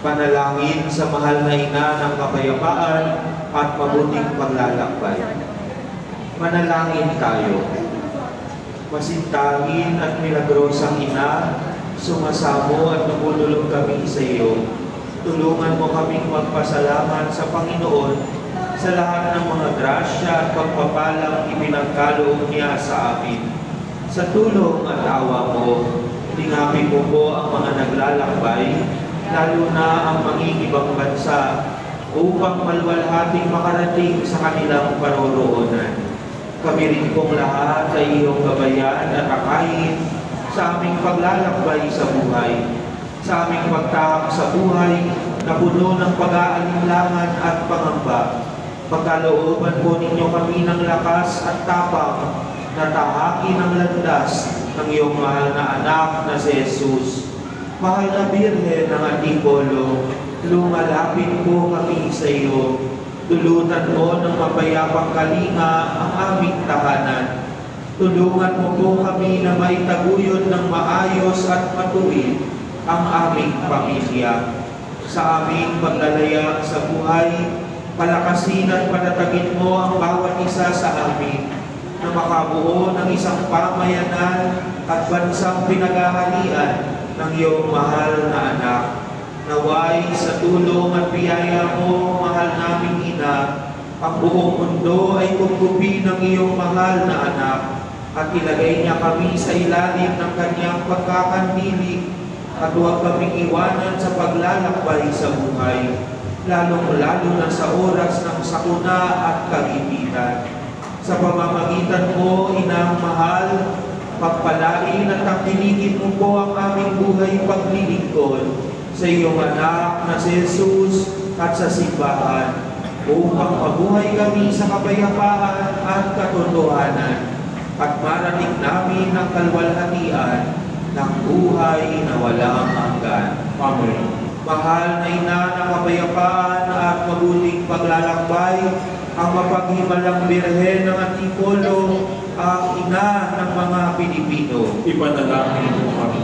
Panalangin sa mahal na ina ng kapayapaan at mabuting paglalakbay. Manalangin tayo. Masintahin at milagrosang ina, sumasamo at namululog kami sa iyo. Tulungan mo kaming magpasalamat sa Panginoon sa lahat ng mga grasya at pagpapalang ipinagkaloob niya sa amin. Sa tulong at awa mo, lingapin mo po ang mga naglalakbay, lalo na ang mangingibang bansa, upang maluwalhating makarating sa kanilang paroroonan. Kami rin pong lahat ay iyong gabayan at akayin sa aming paglalakbay sa buhay, sa aming pagtahak sa buhay na puno ng pag-aalinlangan at pangamba. Pagkalooban po ninyo kami ng lakas at tapang na tahakin ang landas ng iyong mahal na anak na si Jesus. Mahal na Birhen ng Antipolo, lumalapit po kami sa iyo. Tulutan mo ng mapayapang kalinga ang aming tahanan. Tulungan mo po kami na maitaguyod ng maayos at matuwid ang aming pamilya. Sa aming paglalaya sa buhay, palakasin at patatagin mo ang bawat isa sa amin na makabuo ng isang pamayanan at bansang pinaghahalian ng iyong mahal na anak. Naway sa tulong at biyaya mo, mahal naming ina, ang buong mundo ay kukubi ng iyong mahal na anak at ilagay niya kami sa ilalim ng kanyang pagkakandilig at huwag kaming iwanan sa paglalakbay sa buhay, lalong-lalo na sa oras ng sakuna at kagipitan. Sa pamamagitan mo, inang mahal, pagpalain at tangkilikin mo po ang aming buhay paglilingkod sa iyong anak na si Jesus at sa simbahan, upang mabuhay kami sa kapayapaan at katotohanan at marating namin ang kalwalhatian ng buhay na walang hanggan. Amen. Mahal na ina ng kapayapaan at mabuting paglalakbay, ang mapaghimalang Birhen ng Antipolo, ang ina ng mga Pilipino. Ipanalangin mo kami.